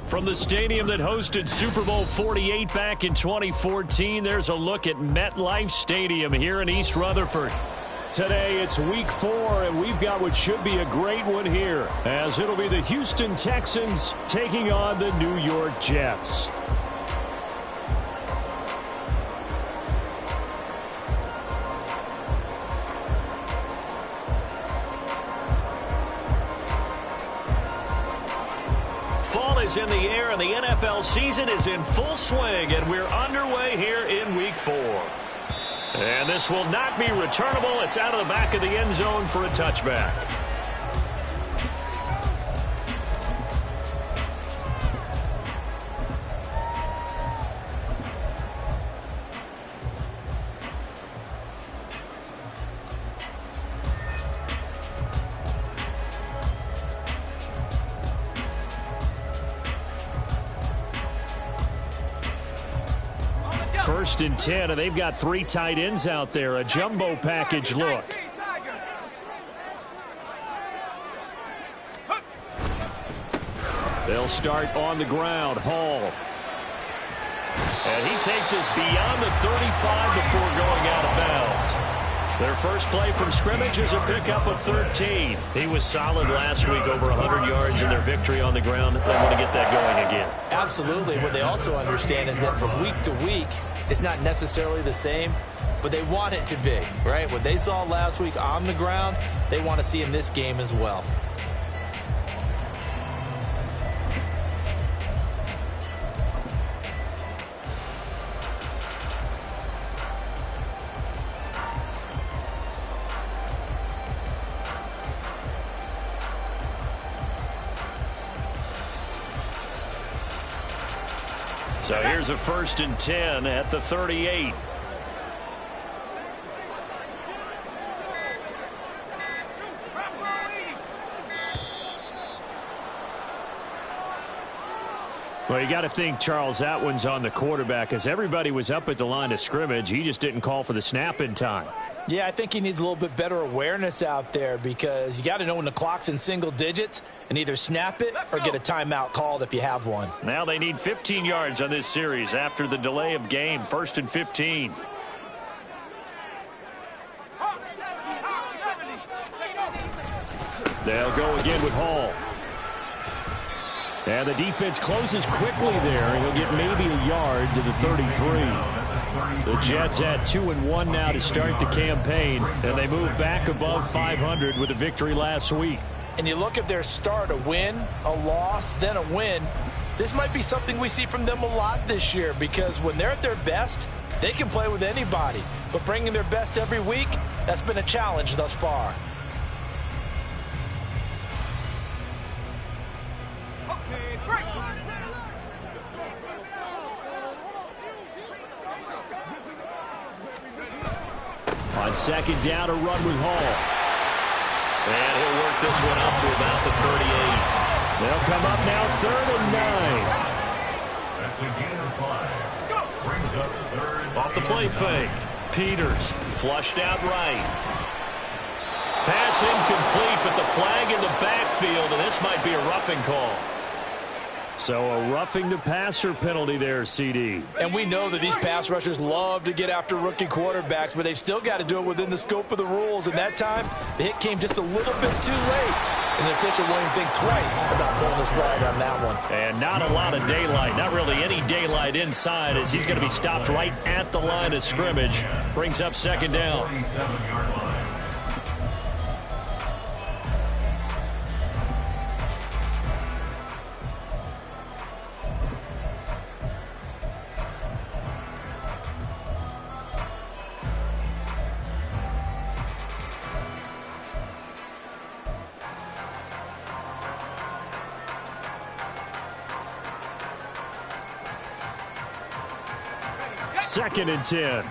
From the stadium that hosted Super Bowl 48 back in 2014, there's a look at MetLife Stadium here in East Rutherford. Today, it's Week 4, and we've got what should be a great one here, as it'll be the Houston Texans taking on the New York Jets. Fall is in the air, and the NFL season is in full swing, and we're underway here in Week 4. And this will not be returnable. It's out of the back of the end zone for a touchback. First and 10, and they've got 3 tight ends out there. A jumbo package look. They'll start on the ground. Hall. And he takes us beyond the 35 before going out of bounds. Their first play from scrimmage is a pickup of 13. He was solid last week, over 100 yards in their victory on the ground. They want to get that going again. Absolutely. What they also understand is that from week to week, it's not necessarily the same, but they want it to be, right? What they saw last week on the ground, they want to see in this game as well. So here's a first and 10 at the 38. Well, you got to think, Charles, that one's on the quarterback, as everybody was up at the line of scrimmage. He just didn't call for the snap in time. Yeah, I think he needs a little bit better awareness out there, because you got to know when the clock's in single digits and either snap it or get a timeout called if you have one. Now they need 15 yards on this series after the delay of game. First and 15. They'll go again with Hall. And the defense closes quickly there. He'll get maybe a yard to the 33. The Jets at 2-1 now to start the campaign, and they move back above 500 with a victory last week. And you look at their start, a win, a loss, then a win. This might be something we see from them a lot this year, because when they're at their best, they can play with anybody. But bringing their best every week, that's been a challenge thus far. On second down, a run with Hall. And he'll work this one up to about the 38. They'll come up now 3rd and 9. Off the play fake. Peters flushed out right. Pass incomplete, but the flag in the backfield, and this might be a roughing call. So a roughing the passer penalty there, CD. And we know that these pass rushers love to get after rookie quarterbacks, but they've still got to do it within the scope of the rules. And that time, the hit came just a little bit too late. And the official won't even think twice about pulling his flag on that one. And not a lot of daylight, not really any daylight inside, as he's going to be stopped right at the line of scrimmage. Brings up second down. Second and 10.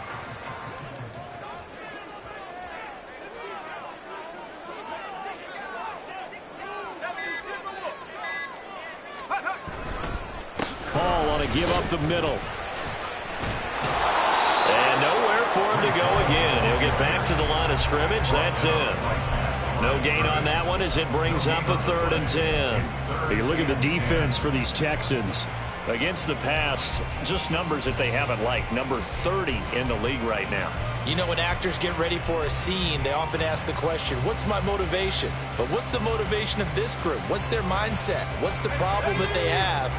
Hall want to give up the middle. to go again. He'll get back to the line of scrimmage. That's it. No gain on that one as it brings up a 3rd and 10. You look at the defense for these Texans. Against the pass, just numbers that they haven't liked. Number 30 in the league right now. You know, when actors get ready for a scene, they often ask the question, what's my motivation? But what's the motivation of this group? What's their mindset? What's the problem that they have?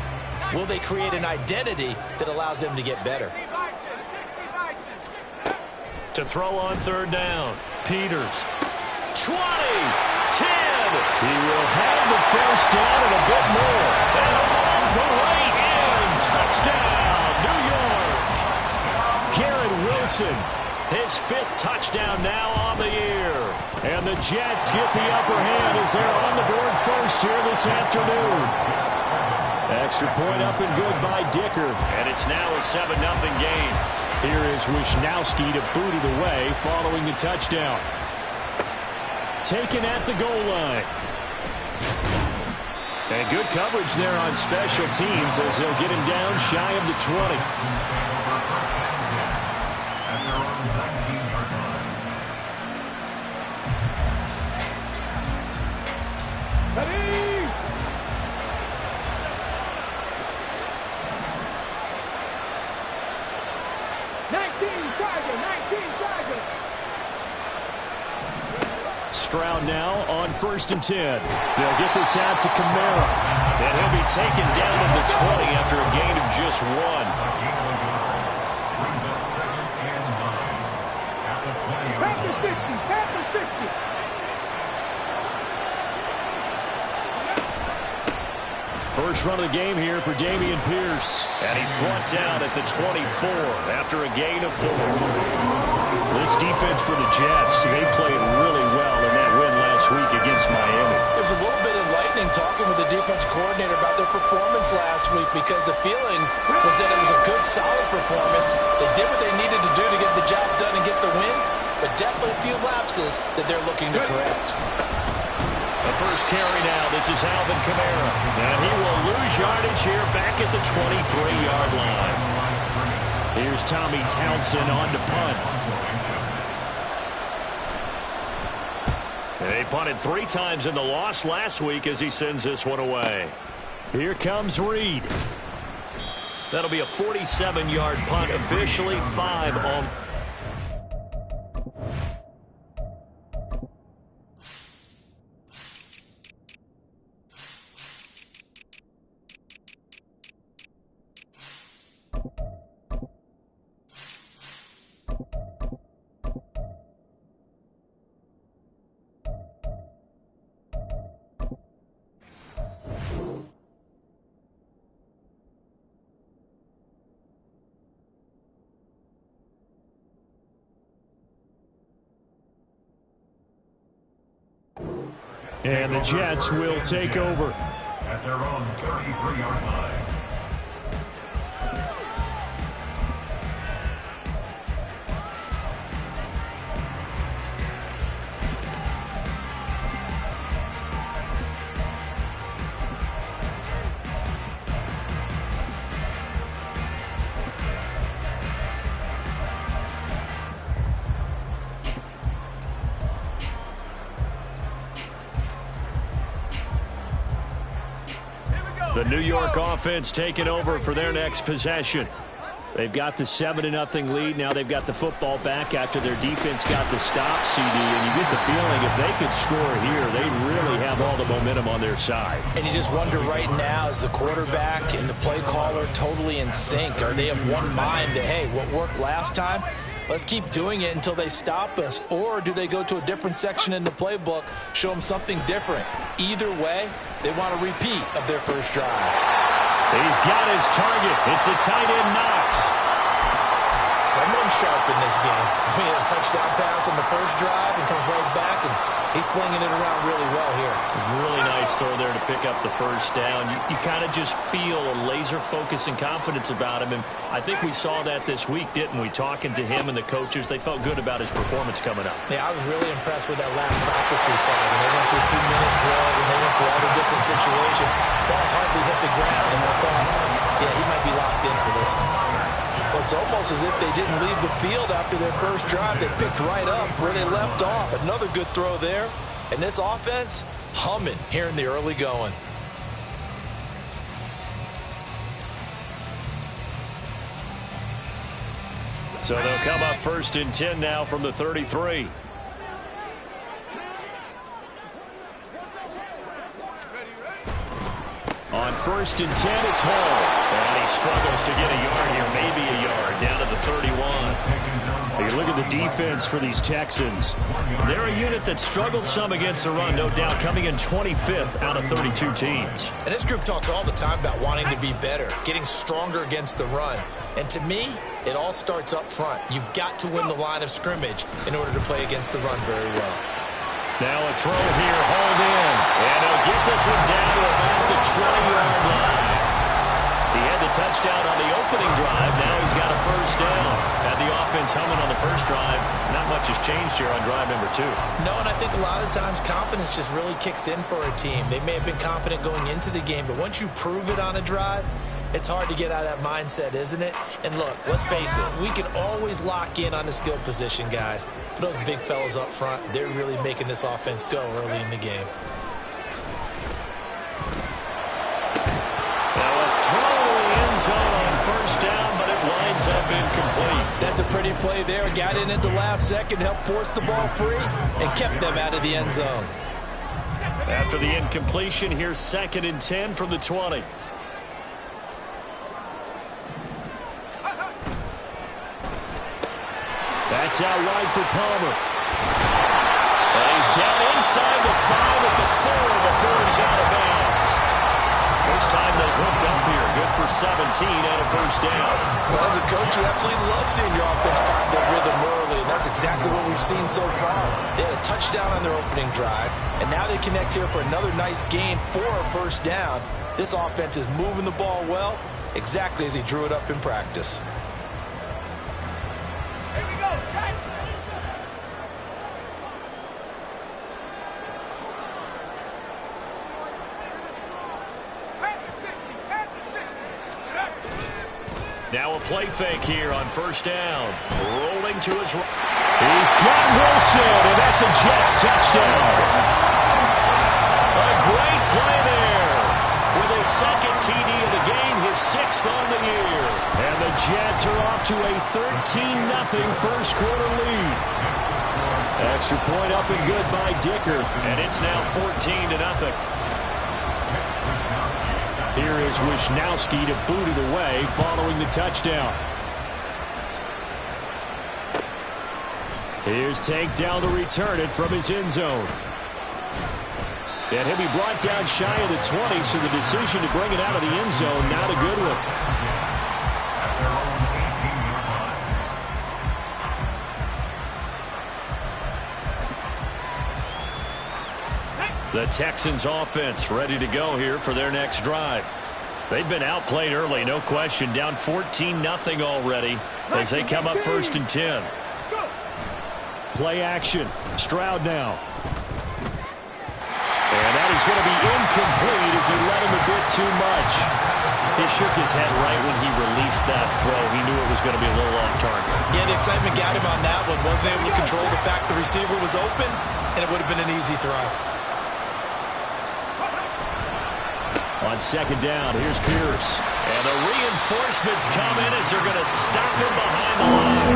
Will they create an identity that allows them to get better? To throw on 3rd down. Peters. 20. 10. He will have the first down and a bit more. And along the right end. Touchdown, New York. Garrett Wilson. His 5th touchdown now on the year. And the Jets get the upper hand as they're on the board first here this afternoon. Extra point up and good by Dicker. And it's now a 7-0 game. Here is Wisnowski to boot it away following the touchdown. Taken at the goal line. And good coverage there on special teams as they'll get him down shy of the 20. Stroud now on 1st and 10. They'll get this out to Kamara. And he'll be taken down to the 20 after a gain of just 1. First run of the game here for Dameon Pierce. And he's brought down at the 24 after a gain of 4. This defense for the Jets, they played really well in that win last week against Miami. There's a little bit enlightening talking with the defense coordinator about their performance last week because the feeling was that it was a good, solid performance. They did what they needed to do to get the job done and get the win, but definitely a few lapses that they're looking to correct. The first carry now. This is Alvin Kamara. And he will lose yardage here back at the 23-yard line. Here's Tommy Townsend on to punt. They punted 3 times in the loss last week as he sends this one away. Here comes Reed. That'll be a 47-yard punt, officially 5 on. And the Jets will take over. At their own 33-yard line. The New York offense taking over for their next possession. They've got the 7-0 lead. Now they've got the football back after their defense got the stop, CD. And you get the feeling if they could score here, they'd really have all the momentum on their side. And you just wonder right now, is the quarterback and the play caller totally in sync? Are they of one mind that, hey, what worked last time, let's keep doing it until they stop us? Or do they go to a different section in the playbook, show them something different? Either way, they want a repeat of their first drive. He's got his target. It's the tight end Knox. Someone sharp in this game. He had a touchdown pass on the first drive and comes right back, and he's flinging it around really well here. Really nice throw there to pick up the first down. You kind of just feel a laser focus and confidence about him, and I think we saw that this week, didn't we? Talking to him and the coaches, they felt good about his performance coming up. Yeah, I was really impressed with that last practice we saw. When they went through a 2-minute drill, when they went through all the different situations, ball hardly hit the ground, and I thought, yeah, he might be locked in for this one. Well, it's almost as if they didn't leave the field after their first drive. They picked right up where they left off. Another good throw there. And this offense, humming here in the early going. So they'll come up 1st and 10 now from the 33. On 1st and 10, it's Hall. And he struggles to get a yard here, maybe a yard, down to the 31. You look at the defense for these Texans. They're a unit that struggled some against the run, no doubt, coming in 25th out of 32 teams. And this group talks all the time about wanting to be better, getting stronger against the run. And to me, it all starts up front. You've got to win the line of scrimmage in order to play against the run very well. Now a throw here, hauled in. And he'll get this one down to about the 20-yard line. He had the touchdown on the opening drive. Now he's got a first down. Had the offense humming on the first drive. Not much has changed here on drive number 2. No, and I think a lot of times confidence just really kicks in for a team. They may have been confident going into the game, but once you prove it on a drive, it's hard to get out of that mindset, isn't it? And look, let's face it, we can always lock in on the skill position, guys. But those big fellas up front, they're really making this offense go early in the game. Now a throw in the end zone on first down, but it winds up incomplete. That's a pretty play there. Got in at the last second, helped force the ball free, and kept them out of the end zone. After the incompletion, here's 2nd and 10 from the 20. That's out wide for Palmer. And he's down inside the 5 at the 4 before he's out of bounds. First time they've hooked up here. Good for 17 and a first down. Well, as a coach, you absolutely love seeing your offense find their rhythm early, and that's exactly what we've seen so far. They had a touchdown on their opening drive, and now they connect here for another nice gain for a first down. This offense is moving the ball well, exactly as he drew it up in practice. Now a play fake here on first down. Rolling to his right. He's got Wilson, and that's a Jets touchdown. A great play there. With his 2nd TD of the game, his 6th on the year. And the Jets are off to a 13-0 first quarter lead. Extra point up and good by Dicker, and it's now 14-0. Here is Wisnowski to boot it away following the touchdown. Here's Tank down to return it from his end zone. And he'll be brought down shy of the 20, so the decision to bring it out of the end zone, not a good one. The Texans offense ready to go here for their next drive. They've been outplayed early, no question. Down 14-0 already as they come up 1st and 10. Play action. Stroud now. And that is going to be incomplete as he let him a bit too much. He shook his head right when he released that throw. He knew it was going to be a little off target. Yeah, the excitement got him on that one. Wasn't able to control the fact the receiver was open, and it would have been an easy throw. On 2nd down, here's Pierce. And the reinforcements come in as they're going to stop him behind the line.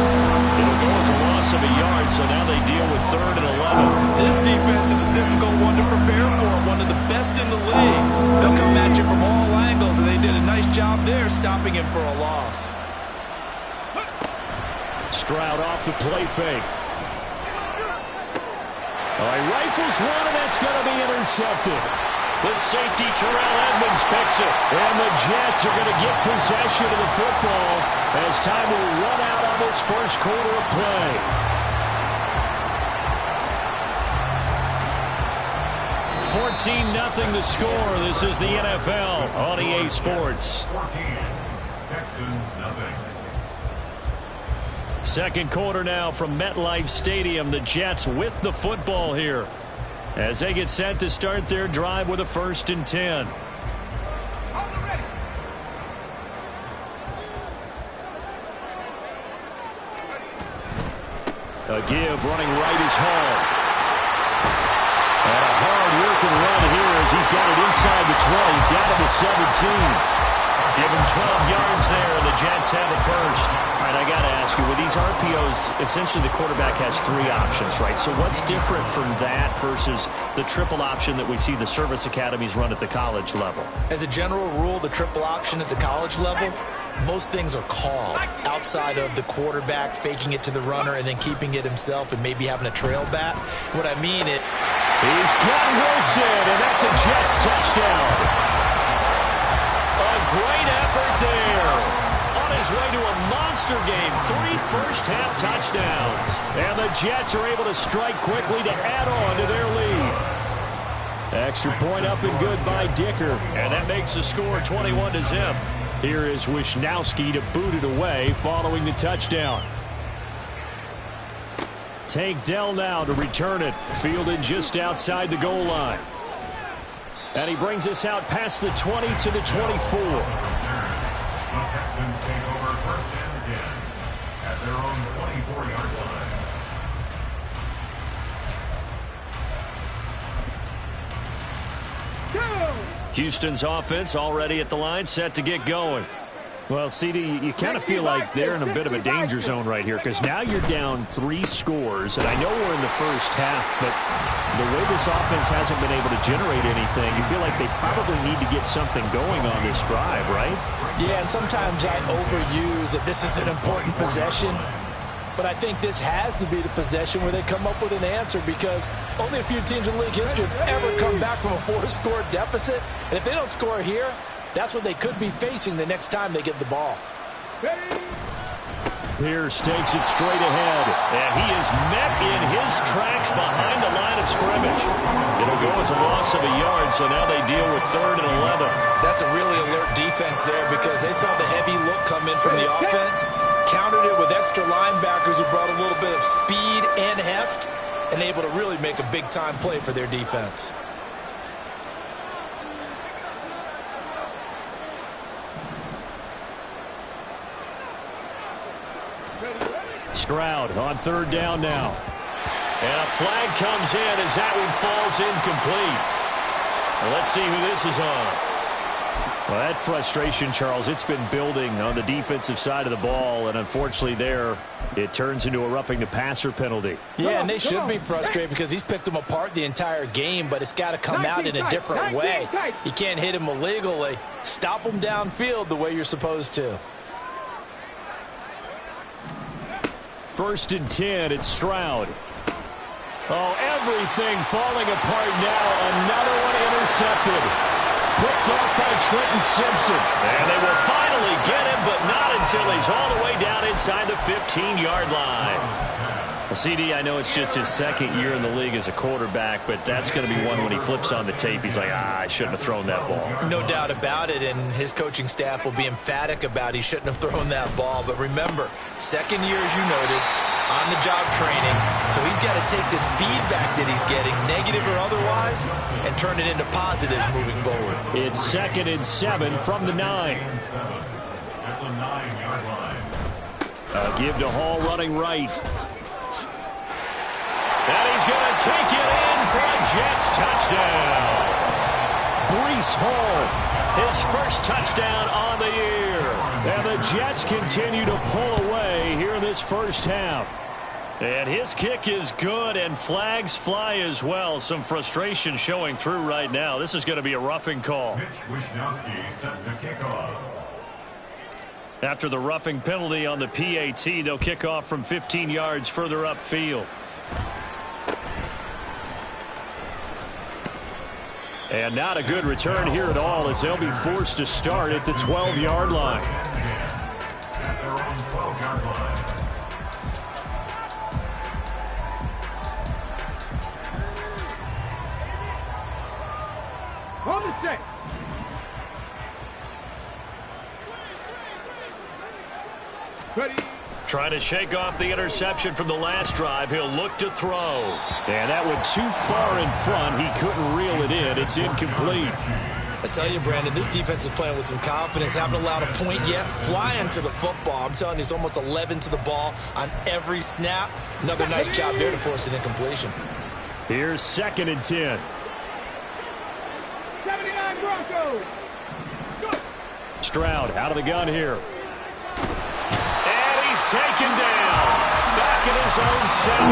It'll go as a loss of a yard, so now they deal with 3rd and 11. This defense is a difficult one to prepare for, one of the best in the league. They'll come at you from all angles, and they did a nice job there stopping him for a loss. Stroud off the play fake. All right, rifles one, and that's going to be intercepted. The safety, Terrell Edmonds, picks it. And the Jets are going to get possession of the football as time will run out on this first quarter of play. $14-0 the score. This is the NFL on EA Sports. 14, Texans nothing. Second quarter now from MetLife Stadium. The Jets with the football here as they get set to start their drive with a 1st and 10. A give running right is Hall. And a hard-working run here as he's got it inside the 20, down to the 17. Give him 12 yards there, and the Jets have the first. All right, I got to ask you, with these RPOs, essentially the quarterback has 3 options, right? So what's different from that versus the triple option that we see the service academies run at the college level? As a general rule, the triple option at the college level, most things are called outside of the quarterback faking it to the runner and then keeping it himself and maybe having a trail back. What I mean is, he's got Wilson, and that's a Jets touchdown. A great effort there. On his way to a monster game. 3 first-half touchdowns. And the Jets are able to strike quickly to add on to their lead. Extra point up and good by Dicker. And that makes the score 21-0. Here is Wisnowski to boot it away following the touchdown. Tank Dell now to return it. Fielded just outside the goal line. And he brings us out past the 20 to the 24. The Texans take over first and 10 at their own 24-yard line. Houston's offense already at the line, set to get going. Well, CD, you kind of feel like they're in a bit of a danger zone right here because now you're down 3 scores, and I know we're in the first half, but the way this offense hasn't been able to generate anything, you feel like they probably need to get something going on this drive, right? yeah, and sometimes I overuse that this is an important possession, but I think this has to be the possession where they come up with an answer because only a few teams in league history have ever come back from a 4-score deficit, and if they don't score here, that's what they could be facing the next time they get the ball. Pierce takes it straight ahead, and he is met in his tracks behind the line of scrimmage. It'll go as a loss of a yard, so now they deal with 3rd and 11. That's a really alert defense there because they saw the heavy look come in from the offense, countered it with extra linebackers who brought a little bit of speed and heft, and able to really make a big-time play for their defense. Stroud on 3rd down now. And a flag comes in as that one falls incomplete. Well, let's see who this is on. Well, that frustration, Charles, it's been building on the defensive side of the ball, and unfortunately there, it turns into a roughing the passer penalty. Yeah, and they should be frustrated because he's picked them apart the entire game, but it's got to come out in a different way. You can't hit him illegally. Stop him downfield the way you're supposed to. 1st and 10, it's Stroud. Oh, everything falling apart now. Another one intercepted. Picked off by Trenton Simpson. And they will finally get him, but not until he's all the way down inside the 15-yard line. Well, CD, I know it's just his 2nd year in the league as a quarterback, but that's going to be one when he flips on the tape. He's like, I shouldn't have thrown that ball. No doubt about it, and his coaching staff will be emphatic about he shouldn't have thrown that ball. But remember, 2nd year, as you noted, on-the-job training, so he's got to take this feedback that he's getting, negative or otherwise, and turn it into positives moving forward. It's 2nd and 7 from the 9. At the 9-yard line. Give to Hall running right. And he's going to take it in for a Jets touchdown. Breece Hall, his first touchdown on the year. And the Jets continue to pull away here in this first half. And his kick is good, and flags fly as well. Some frustration showing through right now. This is going to be a roughing call. Mitch Wisnowski set to kick off. After the roughing penalty on the PAT, they'll kick off from 15 yards further upfield. And not a good return here at all as they'll be forced to start at the 12-yard line. At their own 12-yard line. On the set. Ready. Trying to shake off the interception from the last drive. He'll look to throw. And that went too far in front. He couldn't reel it in. It's incomplete. I tell you, Brandon, this defense is playing with some confidence. Haven't allowed a point yet. Flying to the football. I'm telling you, it's almost 11 to the ball on every snap. Another nice job there to force an incompletion. Here's 2nd and 10. 79 Broncos. Stroud out of the gun here. And he's taken down. Back in his own 7.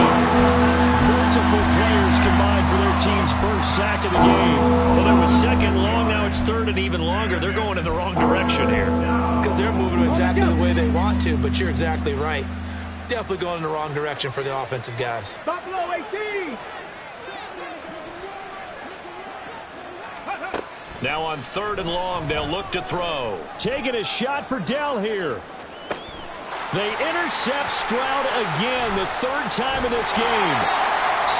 Multiple players combined for their team's first sack of the game. Well, it was 2nd long. Now it's 3rd and even longer. They're going in the wrong direction here. Because they're moving exactly the way they want to, but you're exactly right. Definitely going in the wrong direction for the offensive guys. Buffalo 18. Now on 3rd and long, they'll look to throw. Taking a shot for Dell here. They intercept Stroud again, the 3rd time in this game.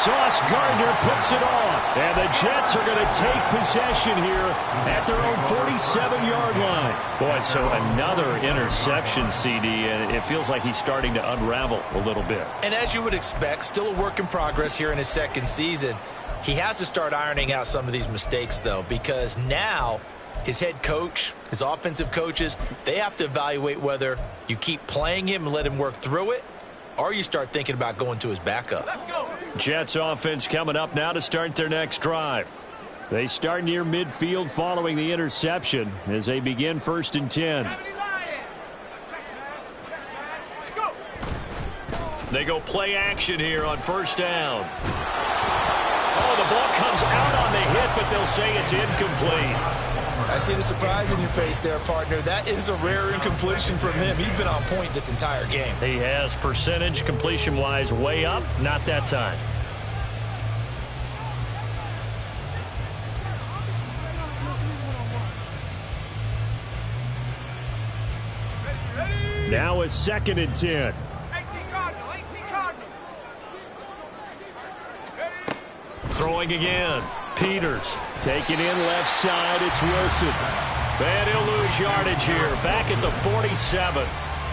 Sauce Gardner picks it off. And the Jets are going to take possession here at their own 47-yard line. Boy, so another interception, CD, and it feels like he's starting to unravel a little bit. And as you would expect, still a work in progress here in his 2nd season. He has to start ironing out some of these mistakes, though, because now his head coach, his offensive coaches, they have to evaluate whether you keep playing him and let him work through it, or you start thinking about going to his backup. Jets offense coming up now to start their next drive. They start near midfield following the interception as they begin 1st and 10. They go play action here on 1st down. Oh, the ball comes out on the hit, but they'll say it's incomplete. I see the surprise in your face there, partner. That is a rare incompletion from him. He's been on point this entire game. He has percentage completion-wise way up. Not that time. Now it's 2nd and 10. 18 Cardinals. 18 Cardinals. Throwing again. Peters taking in left side. It's Wilson. And he'll lose yardage here. Back at the 47.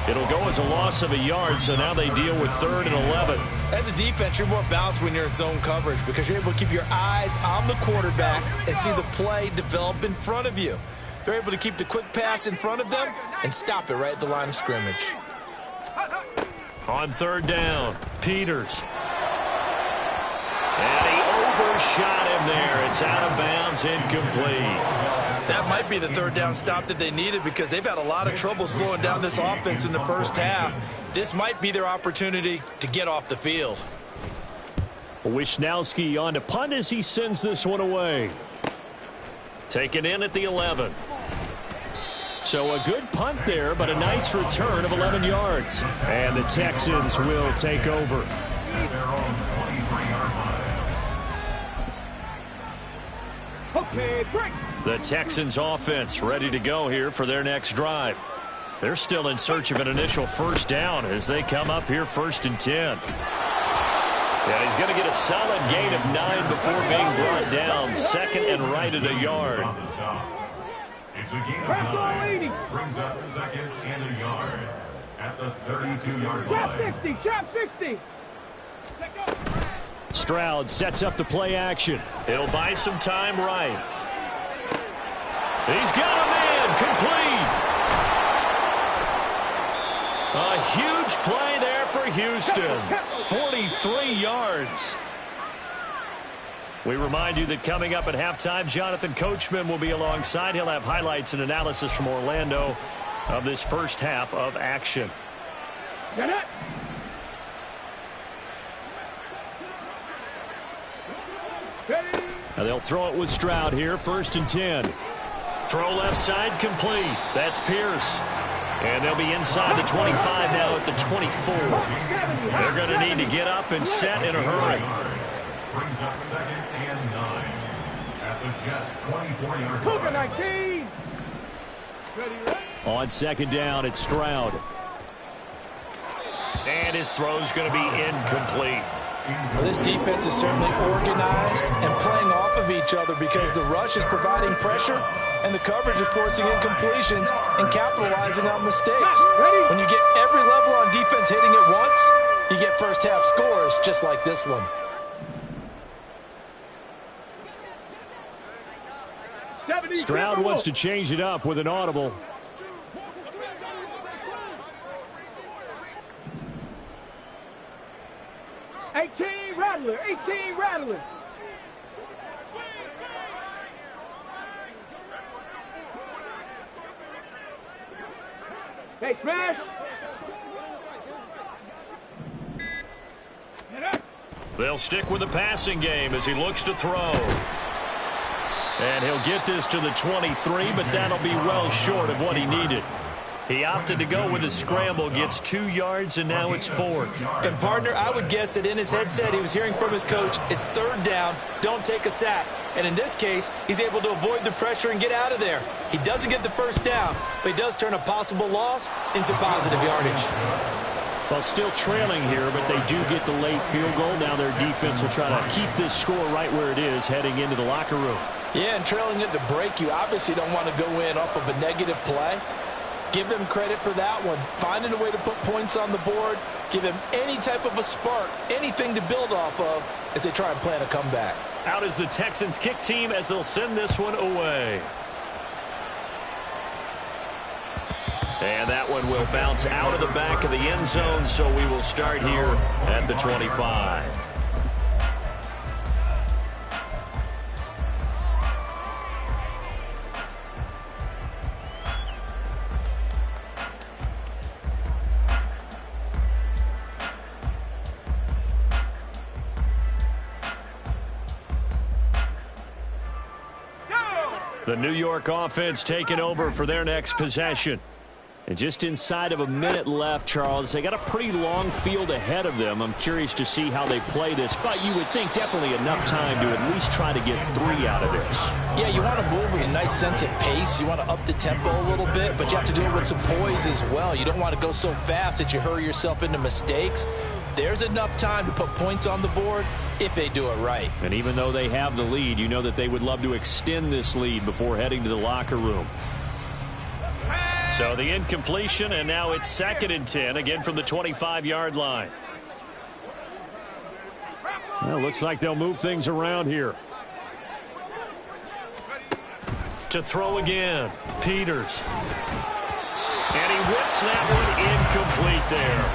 It'll go as a loss of a yard, so now they deal with 3rd and 11. As a defense, you're more balanced when you're in zone coverage because you're able to keep your eyes on the quarterback and see the play develop in front of you. They're able to keep the quick pass in front of them and stop it right at the line of scrimmage. On 3rd down, Peters. And he overshot him there. It's out of bounds, incomplete. That might be the 3rd down stop that they needed because they've had a lot of trouble slowing down this offense in the first half. This might be their opportunity to get off the field. Wisnowski on to punt as he sends this one away. Taken in at the 11. So a good punt there, but a nice return of 11 yards. And the Texans will take over. Okay, break. The Texans offense ready to go here for their next drive. They're still in search of an initial 1st down as they come up here 1st and 10. Yeah, he's going to get a solid gain of 9 before being brought down. 2nd and right at a yard. It's a gain of 9. Brings up 2nd and a yard at the 32-yard Chop line. 60. Chop 60. Stroud sets up the play action. He'll buy some time right. He's got a man complete. A huge play there for Houston. 43 yards. We remind you that coming up at halftime, Jonathan Coachman will be alongside. He'll have highlights and analysis from Orlando of this first half of action. Get it. Now they'll throw it with Stroud here, 1st and 10. Throw left side complete. That's Pierce. And they'll be inside the 25 now at the 24. They're going to need to get up and set in a hurry. Brings up 2nd and 9 at the Jets' 24-yard Cougar line. 19. Ready. On 2nd down, it's Stroud. And his throw's going to be incomplete. Well, this defense is certainly organized and playing off of each other because the rush is providing pressure and the coverage is forcing incompletions and capitalizing on mistakes. When you get every level on defense hitting at once, you get first half scores just like this one. Stroud wants to change it up with an audible. Rattler, 18 Rattler. Hey, smash. They'll stick with the passing game as he looks to throw. And he'll get this to the 23, but that'll be well short of what he needed. He opted to go with a scramble, gets 2 yards, and now it's 4th. And, partner, I would guess that in his headset he was hearing from his coach, it's 3rd down, don't take a sack. And in this case, he's able to avoid the pressure and get out of there. He doesn't get the 1st down, but he does turn a possible loss into positive yardage. Well, still trailing here, but they do get the late field goal. Now their defense will try to keep this score right where it is heading into the locker room. Yeah, and trailing at the break, you obviously don't want to go in off of a negative play. Give them credit for that one. Finding a way to put points on the board. Give them any type of a spark, anything to build off of as they try and plan a comeback. Out is the Texans kick team as they'll send this one away. And that one will bounce out of the back of the end zone, so we will start here at the 25. The New York offense taking over for their next possession. And just inside of a minute left, Charles, they got a pretty long field ahead of them. I'm curious to see how they play this, but you would think definitely enough time to at least try to get 3 out of this. Yeah, you want to move with a nice sense of pace. You want to up the tempo a little bit, but you have to do it with some poise as well. You don't want to go so fast that you hurry yourself into mistakes. There's enough time to put points on the board if they do it right. And even though they have the lead, you know that they would love to extend this lead before heading to the locker room. So the incompletion, and now it's 2nd and 10, again from the 25-yard line. Well, looks like they'll move things around here. To throw again, Peters. And he whips that one incomplete there.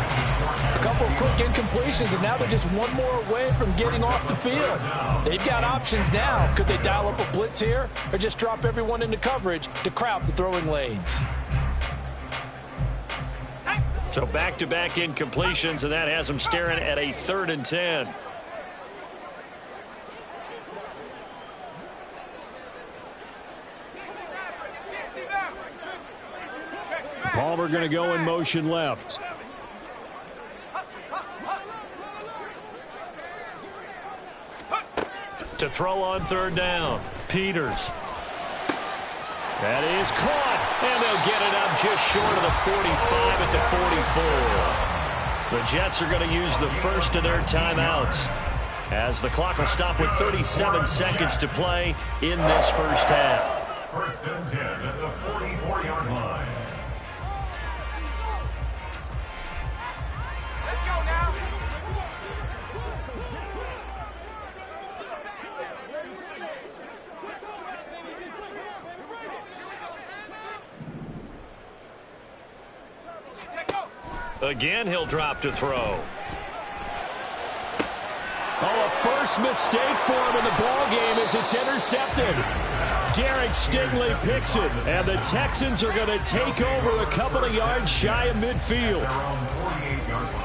A couple of quick incompletions, and now they're just one more away from getting off the field. They've got options now. Could they dial up a blitz here or just drop everyone into coverage to crowd the throwing lanes? So back-to-back incompletions, and that has them staring at a 3rd and 10. Palmer going to go in motion left. To throw on 3rd down, Peters. That is caught, and they'll get it up just short of the 45 at the 44. The Jets are going to use the first of their timeouts as the clock will stop with 37 seconds to play in this first half. 1st and 10 at the 44-yard line. Let's go now. Again, he'll drop to throw. Oh, a first mistake for him in the ball game as it's intercepted. Derek Stingley picks it, and the Texans are going to take over a couple of yards shy of midfield. Their own 48-yard line.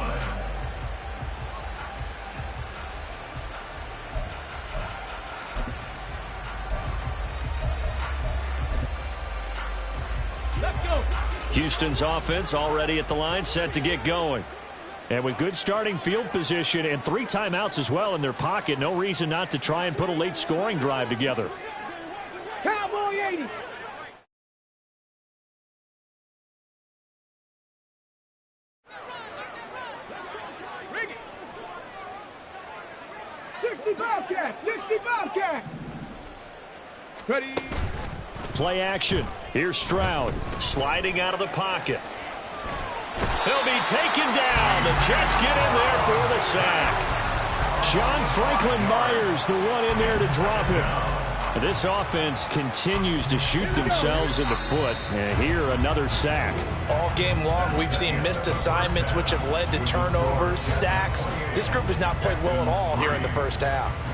Houston's offense already at the line, set to get going. And with good starting field position and 3 timeouts as well in their pocket, no reason not to try and put a late scoring drive together. Cowboy 80. Bring it. 60 Bobcat, 60 Bobcat. Ready. Play action. Here's Stroud sliding out of the pocket. He'll be taken down. The Jets get in there for the sack. John Franklin Myers, the one in there to drop him. This offense continues to shoot themselves in the foot. And here, another sack. All game long, we've seen missed assignments, which have led to turnovers, sacks. This group has not played well at all here in the first half.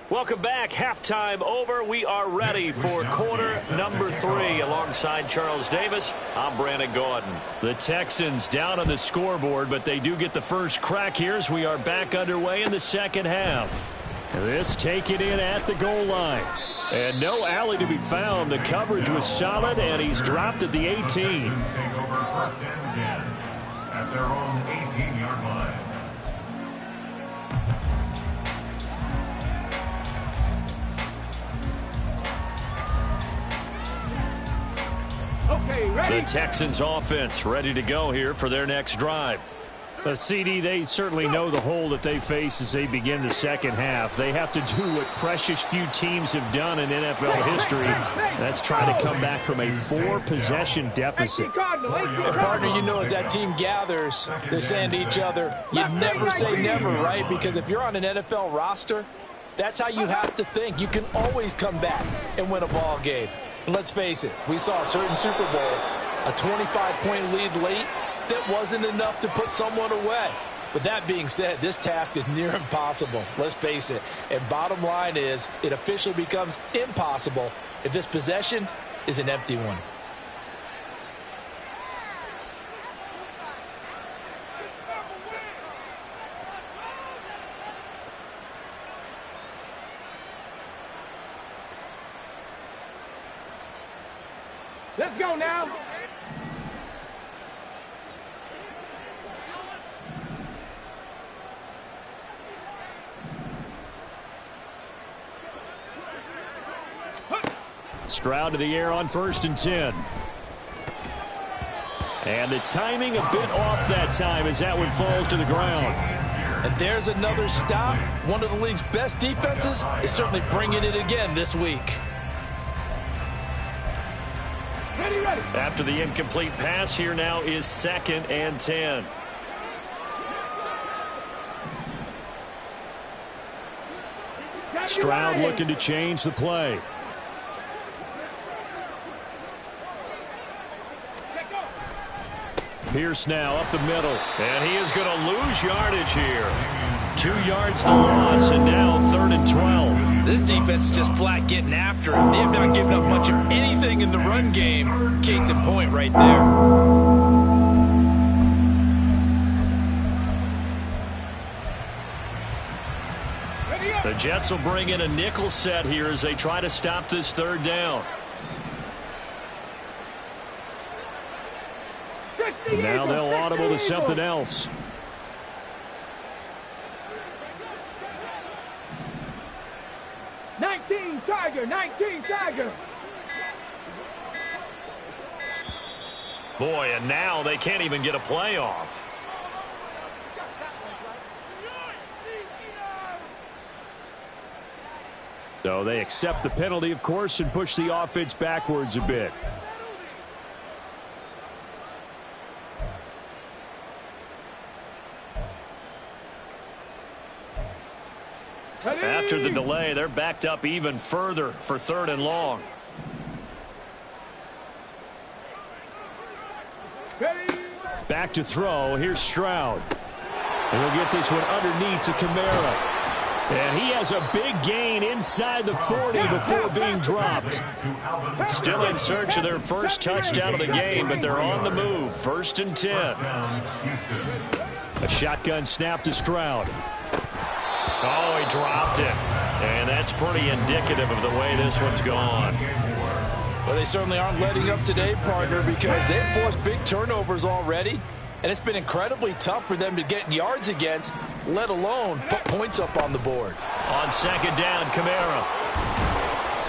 Welcome back. Halftime over. We are ready for quarter number 3. Alongside Charles Davis, I'm Brandon Gordon. The Texans down on the scoreboard, but they do get the first crack here as we are back underway in the second half. This taken in at the goal line. And no alley to be found. The coverage was solid, and he's dropped at the 18. Take over 1st and 10 at their own 18-yard line. Okay, ready? The Texans offense ready to go here for their next drive. CD, they certainly know the hole that they face as they begin the second half. They have to do what precious few teams have done in NFL history. That's try to come back from a 4-possession deficit. And partner, you know, as that team gathers, they're saying to each other, you never say never, right? Because if you're on an NFL roster, that's how you have to think. You can always come back and win a ball game. And let's face it, we saw a certain Super Bowl, a 25-point lead late, that wasn't enough to put someone away. But that being said, this task is near impossible. Let's face it. And bottom line is, it officially becomes impossible if this possession is an empty one. Let's go now. Stroud to the air on 1st and 10. And the timing a bit off that time as that one falls to the ground. And there's another stop. One of the league's best defenses is certainly bringing it again this week. Ready, ready. After the incomplete pass, here now is 2nd and 10. Stroud looking to change the play. Pierce now up the middle, and he is going to lose yardage here. 2 yards the loss, and now 3rd and 12. This defense is just flat getting after it. They have not given up much of anything in the run game. Case in point right there. The Jets will bring in a nickel set here as they try to stop this 3rd down. Now they'll audible to something else. Tiger, 19 Tiger. Boy, and now they can't even get a play off. So they accept the penalty, of course, and push the offense backwards a bit. After the delay, they're backed up even further for 3rd and long. Back to throw. Here's Stroud. And he'll get this one underneath to Kamara. And he has a big gain inside the 40 before being dropped. Still in search of their first touchdown of the game, but they're on the move. 1st and 10. A shotgun snap to Stroud. Oh, he dropped it. And that's pretty indicative of the way this one's gone. Well, they certainly aren't letting up today, partner, because they've forced big turnovers already. And it's been incredibly tough for them to get yards against, let alone put points up on the board. On 2nd down, Kamara.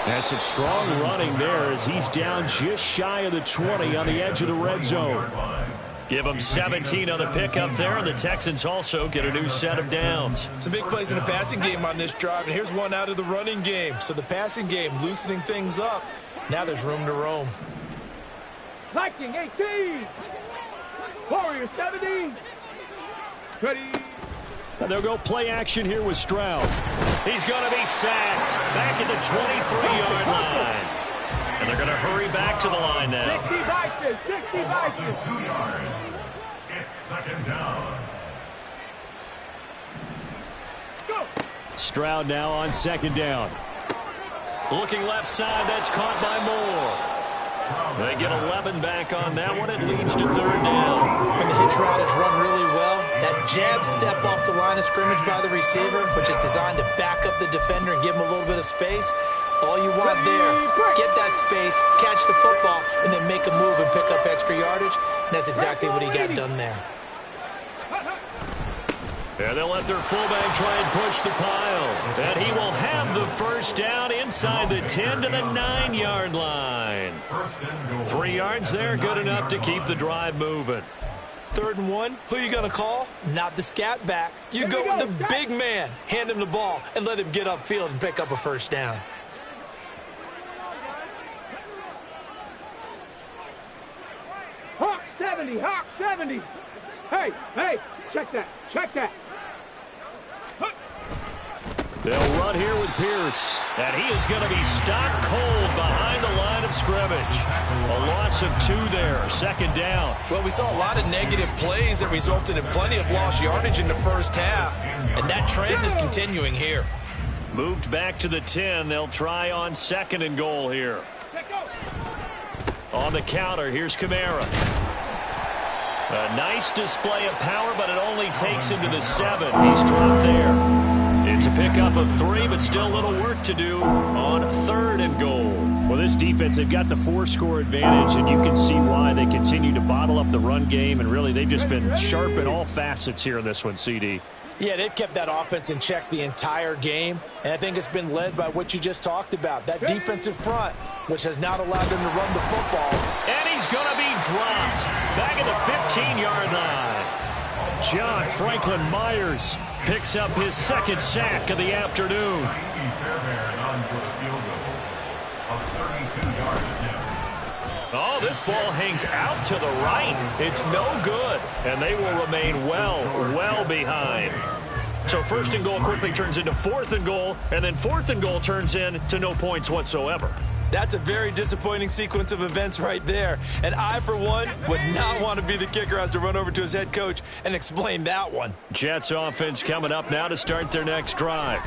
That's some strong running there as he's down just shy of the 20 on the edge of the red zone. Give them 17 on the pickup there, and the Texans also get a new set of downs. Some big plays in the passing game on this drive, and here's one out of the running game. So the passing game loosening things up. Now there's room to roam. Viking 18. Warrior 70. Ready. They'll go play action here with Stroud. He's going to be sacked back at the 23-yard line. And they're going to hurry back to the line now. 60 Vikings, 60 Vikings. 2 yards. It's second down. Go. Stroud now on second down. Looking left side, that's caught by Moore. They get 11 back on that one. It leads to third down. And the hitch route is run really well. That jab step off the line of scrimmage by the receiver, which is designed to back up the defender and give him a little bit of space. All you want there, get that space, catch the football, and then make a move and pick up extra yardage. And that's exactly what he got done there. And they'll let their fullback try and push the pile. And he will have the first down inside the 10 to the 9-yard line. 3 yards there, good enough to keep the drive moving. 3rd and 1, who you going to call? Not the scat back. You go with the big man. Hand him the ball and let him get upfield and pick up a first down. Hawk 70, Hawk 70. Hey, hey, check that, check that. They'll run here with Pierce. And he is going to be stopped cold behind the line of scrimmage. A loss of 2 there, second down. Well, we saw a lot of negative plays that resulted in plenty of lost yardage in the first half. And that trend is continuing here. Moved back to the 10. They'll try on 2nd and goal here. On the counter, here's Kamara. A nice display of power, but it only takes him to the 7. He's dropped there. It's a pickup of 3, but still a little work to do on 3rd and goal. Well, this defense, they've got the 4-score advantage, and you can see why they continue to bottle up the run game, and really they've just been sharp in all facets here in this one, CD. Yeah, they've kept that offense in check the entire game, and I think it's been led by what you just talked about, that defensive front, which has not allowed them to run the football. And he's going to be dropped back at the 15-yard line. John Franklin Myers picks up his 2nd sack of the afternoon. Oh, this ball hangs out to the right. It's no good, and they will remain well behind. So 1st and goal quickly turns into 4th and goal, and then 4th and goal turns into no points whatsoever. That's a very disappointing sequence of events right there. And I, for one, would not want to be the kicker who has to run over to his head coach and explain that one. Jets offense coming up now to start their next drive.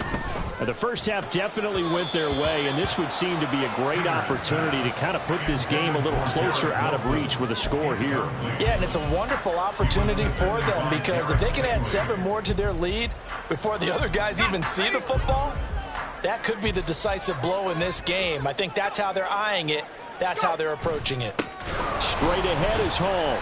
The first half definitely went their way, and this would seem to be a great opportunity to kind of put this game a little closer out of reach with a score here. Yeah, and it's a wonderful opportunity for them because if they can add 7 more to their lead before the other guys even see the football, that could be the decisive blow in this game. I think that's how they're eyeing it. That's how they're approaching it. Straight ahead is Hall.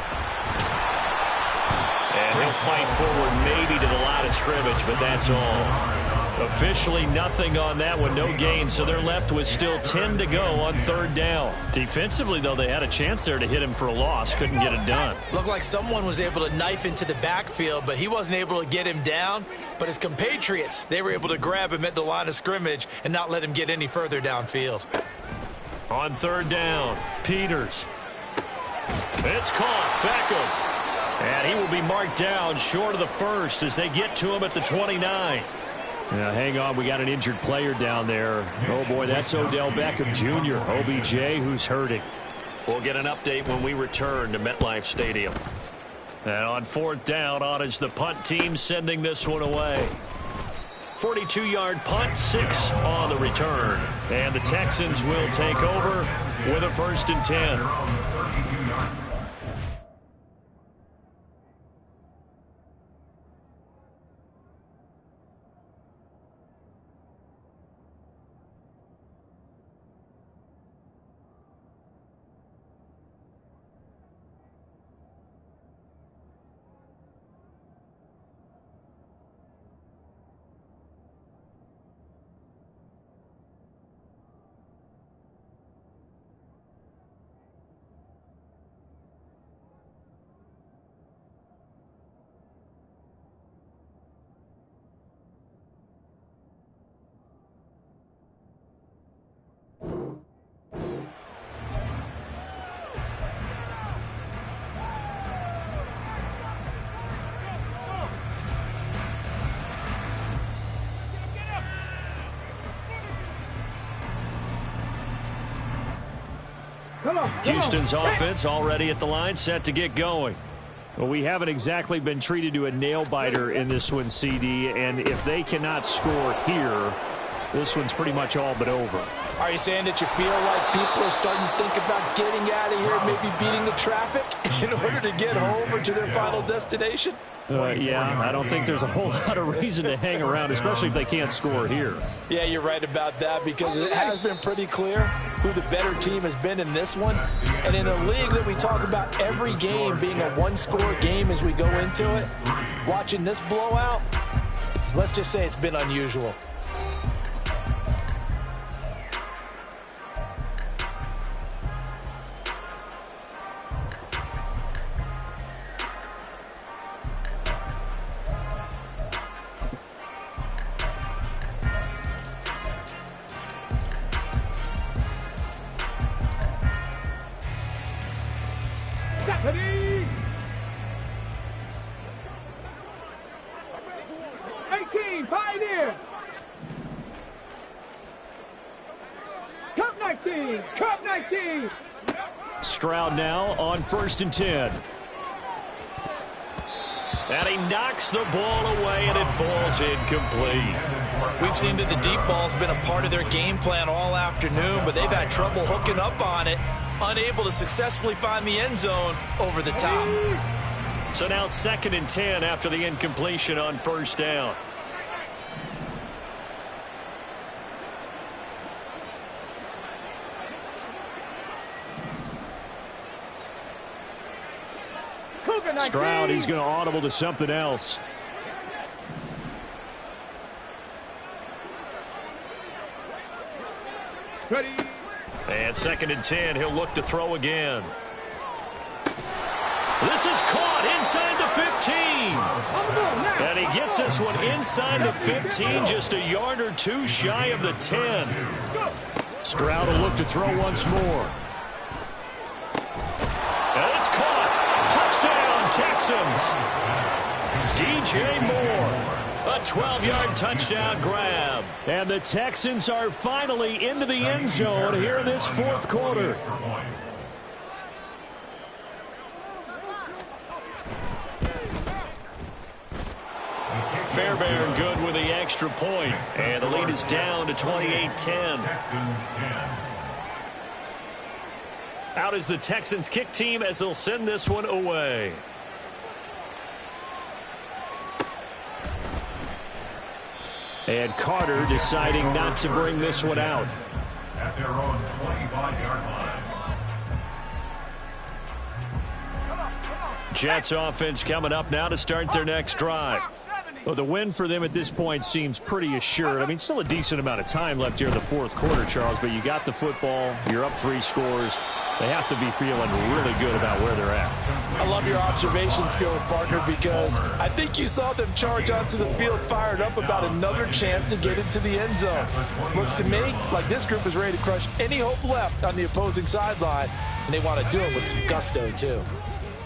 And he'll fight forward maybe to the line of scrimmage, but that's all. Officially nothing on that one, no gain, so they're left with still 10 to go on 3rd down. Defensively, though, they had a chance there to hit him for a loss, couldn't get it done. Looked like someone was able to knife into the backfield, but he wasn't able to get him down. But his compatriots, they were able to grab him at the line of scrimmage and not let him get any further downfield. On 3rd down, Peters. It's caught, Beckham. And he will be marked down short of the 1st as they get to him at the 29. Now, hang on, we got an injured player down there. Oh, boy, that's Odell Beckham Jr., OBJ, who's hurting. We'll get an update when we return to MetLife Stadium. And on 4th down, on is the punt team sending this one away. 42-yard punt, 6 on the return. And the Texans will take over with a 1st and 10. Houston's offense already at the line, set to get going. Well, we haven't exactly been treated to a nail-biter in this one, CD, and if they cannot score here, this one's pretty much all but over. Are you saying that you feel like people are starting to think about getting out of here, maybe beating the traffic in order to get home or to their final destination? Yeah, I don't think there's a whole lot of reason to hang around, especially if they can't score here. Yeah, you're right about that, because it has been pretty clear who the better team has been in this one. And in a league that we talk about every game being a one-score game as we go into it, watching this blowout, let's just say it's been unusual. Stephanie! 18, Pioneer! Cup 19! Cup 19! Stroud now on 1st and 10. And he knocks the ball away, and it falls incomplete. We've seen that the deep ball's been a part of their game plan all afternoon, but they've had trouble hooking up on it, unable to successfully find the end zone over the top. So now 2nd and 10 after the incompletion on 1st down. Stroud, he's going to audible to something else. Ready. And 2nd and 10, he'll look to throw again. This is caught inside the 15. And he gets this one inside the 15, just a yard or two shy of the 10. Stroud will look to throw once more. And it's caught. Touchdown, Texans. DJ Moore, a 12-yard touchdown grab. And the Texans are finally into the end zone here in this 4th quarter. Fairbairn good with the extra point. And the lead is down to 28-10. Out is the Texans kick team as they'll send this one away. And Carter deciding not to bring this one out. At their own 25-yard line. Jets offense coming up now to start their next drive. Well, the win for them at this point seems pretty assured. I mean, still a decent amount of time left here in the 4th quarter, Charles, but you got the football. You're up 3 scores. They have to be feeling really good about where they're at. I love your observation skills, partner, because I think you saw them charge onto the field fired up about another chance to get into the end zone. Looks to me like this group is ready to crush any hope left on the opposing sideline, and they want to do it with some gusto, too.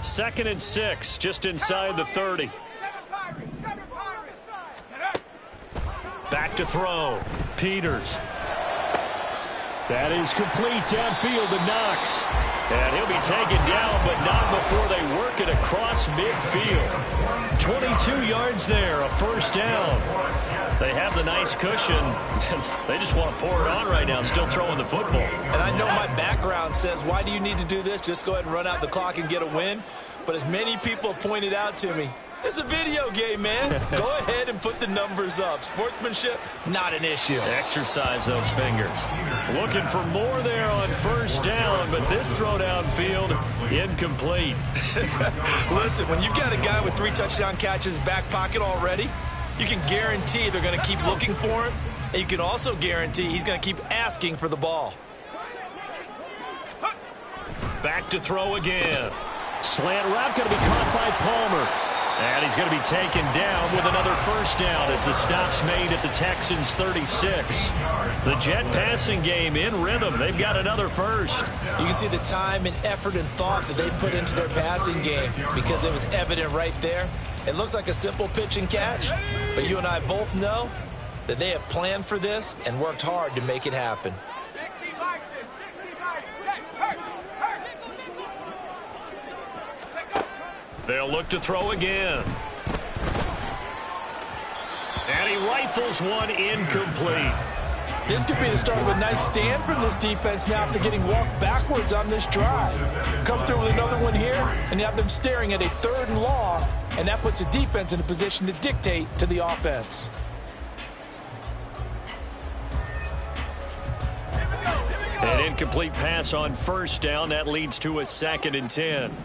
2nd and 6, just inside the 30. Back to throw. Peters. That is complete downfield to Knox. And he'll be taken down, but not before they work it across midfield. 22 yards there, a 1st down. They have the nice cushion. They just want to pour it on right now, still throwing the football. And I know my background says, why do you need to do this? Just go ahead and run out the clock and get a win. But as many people pointed out to me, it's a video game, man. Go ahead and put the numbers up. Sportsmanship, not an issue. Exercise those fingers. Looking for more there on 1st down, but this throw downfield, incomplete. Listen, when you've got a guy with 3 touchdown catches back pocket already, you can guarantee they're going to keep looking for him, and you can also guarantee he's going to keep asking for the ball. Back to throw again. Slant route going to be caught by Palmer. And he's going to be taken down with another 1st down as the stop's made at the Texans 36. The Jet passing game in rhythm. They've got another 1st. You can see the time and effort and thought that they put into their passing game because it was evident right there. It looks like a simple pitch and catch, but you and I both know that they have planned for this and worked hard to make it happen. They'll look to throw again. And he rifles one incomplete. This could be the start of a nice stand from this defense now after getting walked backwards on this drive. Come through with another one here, and you have them staring at a 3rd and long, and that puts the defense in a position to dictate to the offense. An incomplete pass on 1st down. That leads to a 2nd and 10.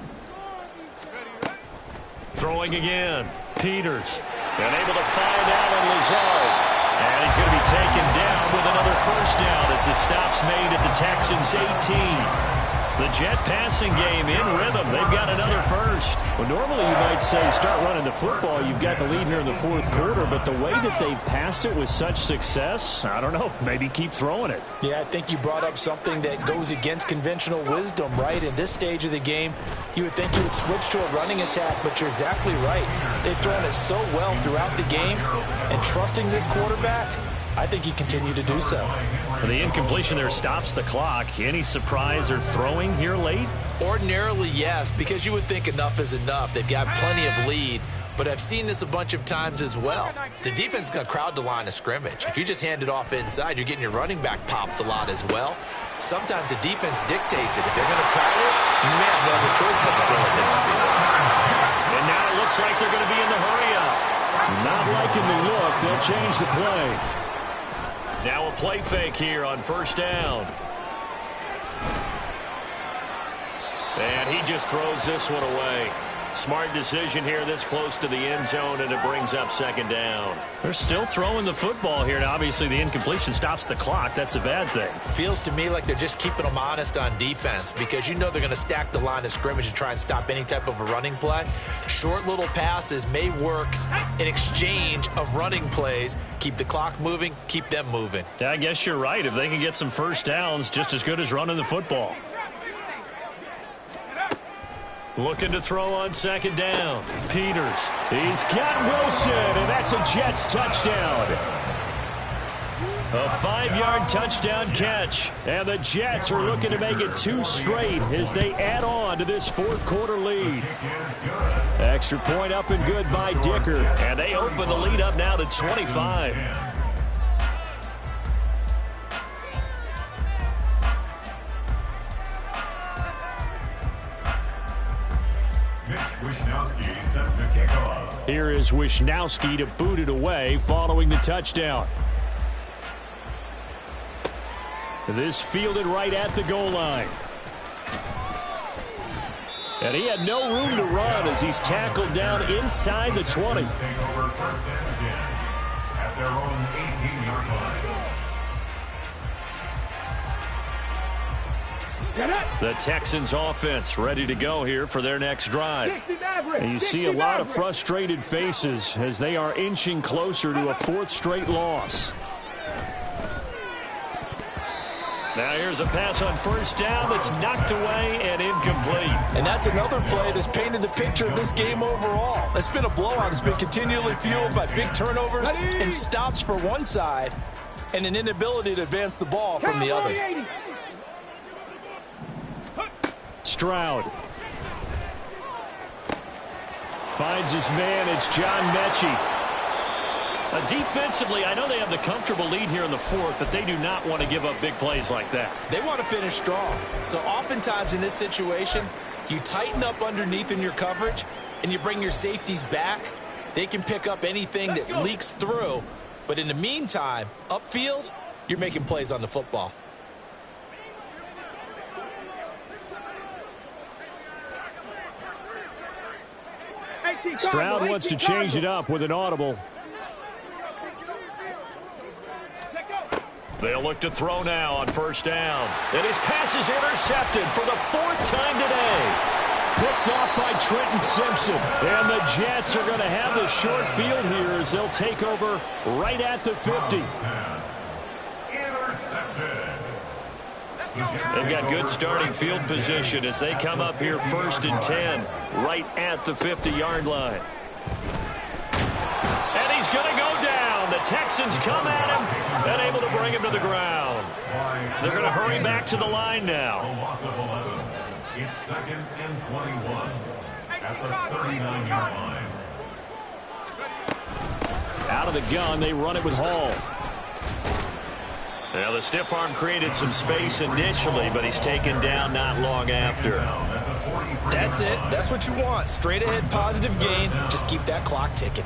Throwing again. Peters. And able to find Allen Lazard. And he's going to be taken down with another 1st down as the stop's made at the Texans' 18. The Jet passing game in rhythm. They've got another 1st. Well, normally you might say start running the football. You've got the lead here in the 4th quarter, but the way that they've passed it with such success, I don't know, maybe keep throwing it. Yeah, I think you brought up something that goes against conventional wisdom, right? In this stage of the game, you would think you would switch to a running attack, but you're exactly right. They've thrown it so well throughout the game, and trusting this quarterback, I think he continued to do so. The incompletion there stops the clock. Any surprise they're throwing here late? Ordinarily, yes, because you would think enough is enough. They've got plenty of lead, but I've seen this a bunch of times as well. The defense is going to crowd the line of scrimmage. If you just hand it off inside, you're getting your running back popped a lot as well. Sometimes the defense dictates it. If they're going to crowd it, you may have no other choice but to throw it downfield. And now it looks like they're going to be in the hurry-up. Not liking the look. They'll change the play. Now a play fake here on 1st down. And he just throws this one away. Smart decision here this close to the end zone, and it brings up 2nd down. They're still throwing the football here, and obviously the incompletion stops the clock. That's a bad thing. Feels to me like they're just keeping them honest on defense because you know they're going to stack the line of scrimmage and try and stop any type of a running play. Short little passes may work in exchange of running plays. Keep the clock moving, keep them moving. I guess you're right. If they can get some 1st downs, just as good as running the football. Looking to throw on 2nd down. Peters. He's got Wilson, and that's a Jets touchdown. A 5-yard touchdown catch. And the Jets are looking to make it 2 straight as they add on to this 4th quarter lead. Extra point up and good by Dicker. And they open the lead up now to 25. Here is Wishnowski to boot it away following the touchdown. This fielded right at the goal line. And he had no room to run as he's tackled down inside the 20. At their own 18-yard line. The Texans offense ready to go here for their next drive. And you see a lot of frustrated faces as they are inching closer to a 4th straight loss. Now here's a pass on 1st down that's knocked away and incomplete. And that's another play that's painted the picture of this game overall. It's been a blowout. It's been continually fueled by big turnovers and stops for one side and an inability to advance the ball from the other. Stroud finds his man. It's John Mechie. Defensively, I know they have the comfortable lead here in the 4th, but they do not want to give up big plays like that. They want to finish strong. So oftentimes in this situation, you tighten up underneath in your coverage and you bring your safeties back. They can pick up anything that leaks through. But in the meantime, upfield, you're making plays on the football. Stroud wants to change it up with an audible. They'll look to throw now on 1st down. And his pass is intercepted for the 4th time today. Picked off by Trenton Simpson. And the Jets are going to have the short field here as they'll take over right at the 50. They've got good starting field position as they come up here 1st and 10, right at the 50-yard line. And he's going to go down. The Texans come at him and able to bring him to the ground. They're going to hurry back to the line now. It's 2nd and 21. at the 39-yard line. Out of the gun, they run it with Hall. Now, the stiff arm created some space initially, but he's taken down not long after. That's it. That's what you want. Straight ahead, positive gain. Just keep that clock ticking.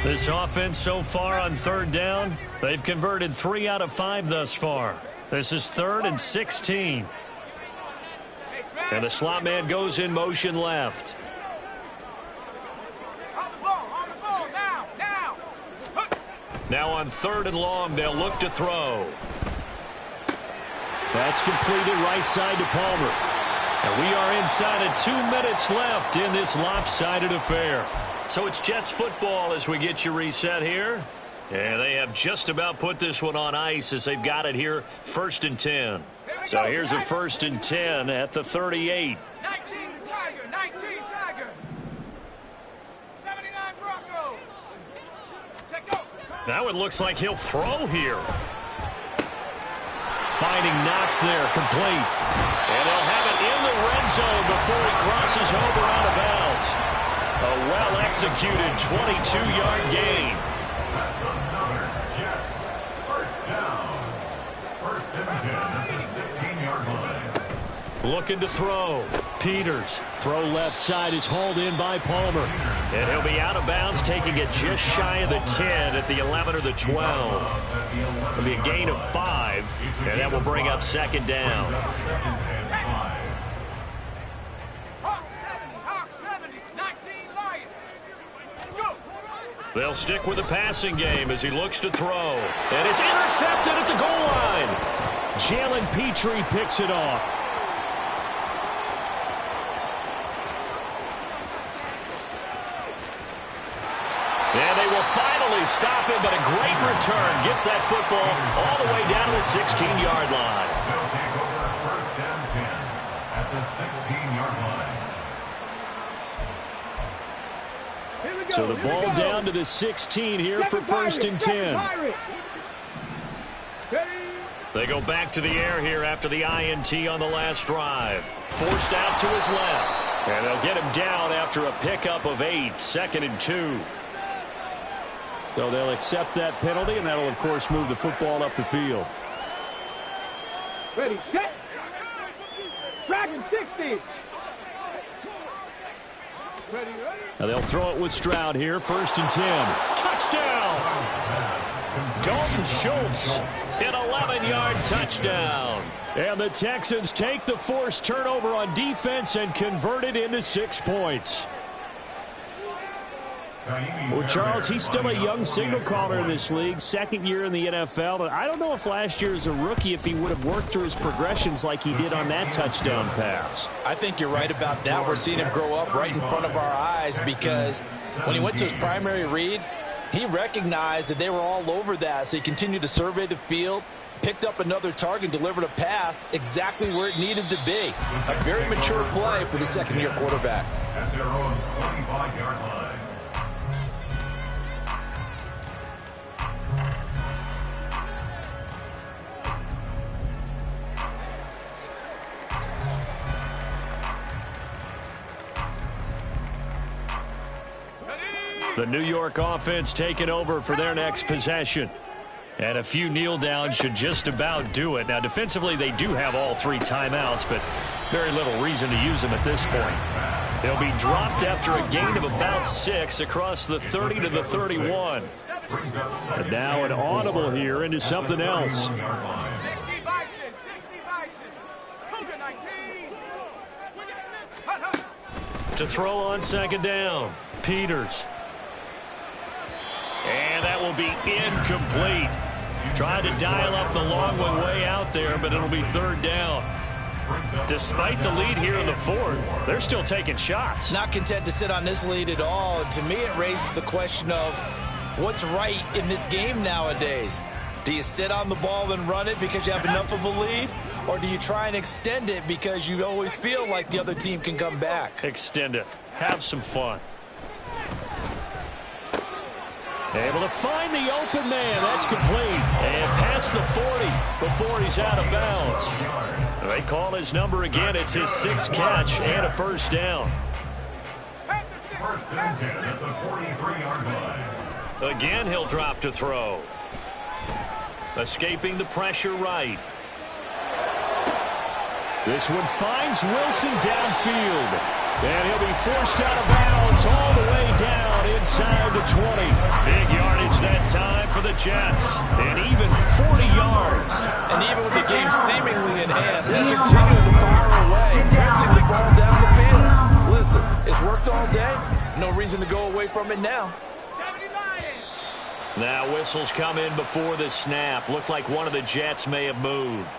This offense so far on third down, they've converted 3 out of 5 thus far. This is 3rd and 16. And the slot man goes in motion left. Now on 3rd and long, they'll look to throw. That's completed right side to Palmer. And we are inside of 2 minutes left in this lopsided affair. So it's Jets football as we get you reset here. And they have just about put this one on ice as they've got it here, 1st and 10. So here's a 1st and 10 at the 38. 19 Tiger, 19 Tiger. 79 Bronco. Check go. Now it looks like he'll throw here. Finding Knox there, complete. And they'll have it in the red zone before he crosses over out of bounds. A well-executed 22-yard gain. That's another Jets first down. 1st and 10 at the 16-yard line. Looking to throw. Peters. Throw left side is hauled in by Palmer. And he'll be out of bounds, taking it just shy of the 10 at the 11 or the 12. It'll be a gain of 5, and that will bring up 2nd down. They'll stick with the passing game as he looks to throw. And it's intercepted at the goal line. Jalen Petrie picks it off. And they will finally stop him, but a great return gets that football all the way down to the 16-yard line. They'll take over 1st and 10 at the 16-yard line. So the ball down to the 16 here for 1st and 10. They go back to the air here after the INT on the last drive. Forced out to his left. And they'll get him down after a pickup of 8, 2nd and 2. So they'll accept that penalty, and that'll, of course, move the football up the field. Ready, set. Dragon 60. Now they'll throw it with Stroud here, 1st and 10. Touchdown! Dalton Schultz, an 11-yard touchdown. And the Texans take the forced turnover on defense and convert it into 6 points. Well, Charles, he's still a young signal caller in this league, 2nd year in the NFL. I don't know if last year as a rookie, if he would have worked through his progressions like he did on that touchdown pass. I think you're right about that. We're seeing him grow up right in front of our eyes because when he went to his primary read, he recognized that they were all over that. So he continued to survey the field, picked up another target, delivered a pass exactly where it needed to be. A very mature play for the 2nd-year quarterback. At their own 25-yard line. The New York offense taking over for their next possession. And a few kneel downs should just about do it. Now, defensively, they do have all 3 timeouts, but very little reason to use them at this point. They'll be dropped after a gain of about 6 across the 30 to the 31. And now an audible here into something else. 60 Bison, 60 Bison. Cougar 19. To throw on 2nd down, Peters. And that will be incomplete. Tried to dial up the long one way out there, but it'll be 3rd down. Despite the lead here in the 4th, they're still taking shots. Not content to sit on this lead at all. To me, it raises the question of what's right in this game nowadays. Do you sit on the ball and run it because you have enough of a lead? Or do you try and extend it because you always feel like the other team can come back? Extend it. Have some fun. Able to find the open man. That's complete. And past the 40 before he's out of bounds. They call his number again. It's his 6th catch and a first down. First and 10 at the 43-yard line. Again, he'll drop to throw. Escaping the pressure right. This one finds Wilson downfield. And he'll be forced out of bounds all the way down inside the 20. Big yardage that time for the Jets. And even 40 yards. And even with the game seemingly in hand, they continue to fire away, pressing the ball down the field. Listen, it's worked all day. No reason to go away from it now. Now whistles come in before the snap. Looked like one of the Jets may have moved.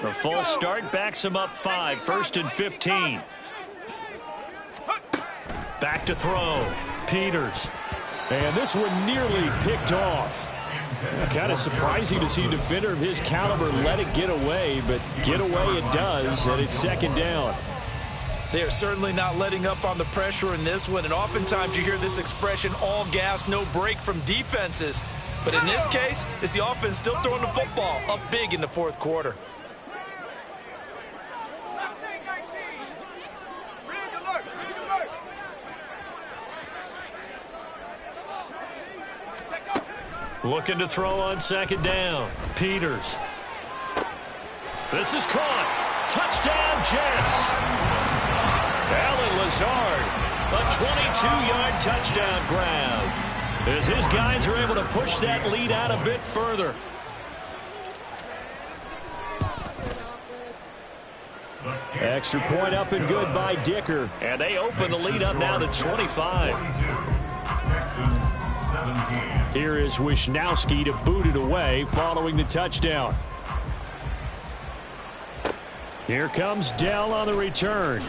The false start backs him up 5. 1st and 15. Back to throw. Peters. And this one nearly picked off. Kind of surprising to see a defender of his caliber let it get away, but get away it does, and it's 2nd down. They are certainly not letting up on the pressure in this one, and oftentimes you hear this expression, all gas, no break from defenses. But in this case, it's the offense still throwing the football up big in the 4th quarter. Looking to throw on 2nd down. Peters. This is caught. Touchdown, Jets. Allen Lazard, a 22-yard touchdown grab. As his guys are able to push that lead out a bit further. Extra point up and good by Dicker. And they open the lead up now to 25. Here is Wisnowski to boot it away following the touchdown. Here comes Dell on the return.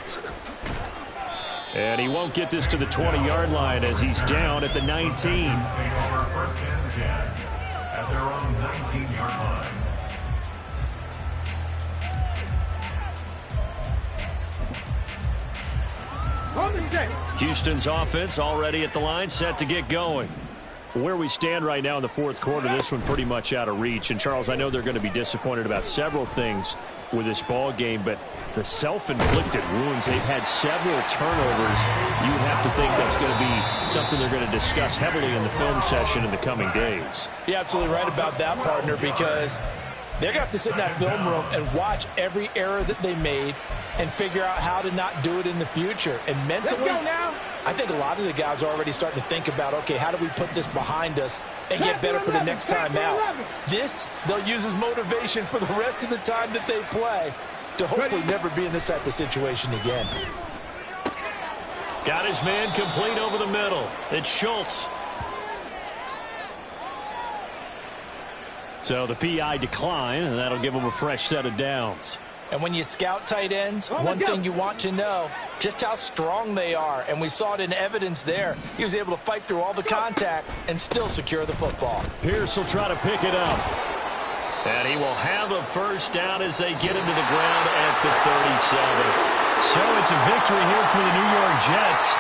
And he won't get this to the 20-yard line as he's down at the 19. First and 10 at their own 19-yard line. Houston's offense already at the line, set to get going. Where we stand right now in the 4th quarter, this one pretty much out of reach. And, Charles, I know they're going to be disappointed about several things with this ball game, but the self-inflicted wounds, they've had several turnovers. You would have to think that's going to be something they're going to discuss heavily in the film session in the coming days. You're absolutely right about that, partner, because they're going to have to sit in that film room and watch every error that they made and figure out how to not do it in the future. And mentally, I think a lot of the guys are already starting to think about, okay, how do we put this behind us and get better for the next time out? This, they'll use as motivation for the rest of the time that they play to hopefully never be in this type of situation again. Got his man complete over the middle. It's Schultz. So the PI decline, and that'll give him a fresh set of downs. And when you scout tight ends, one thing you want to know, just how strong they are. And we saw it in evidence there. He was able to fight through all the contact and still secure the football. Pierce will try to pick it up. And he will have a first down as they get into the ground at the 37. So it's a victory here for the New York Jets.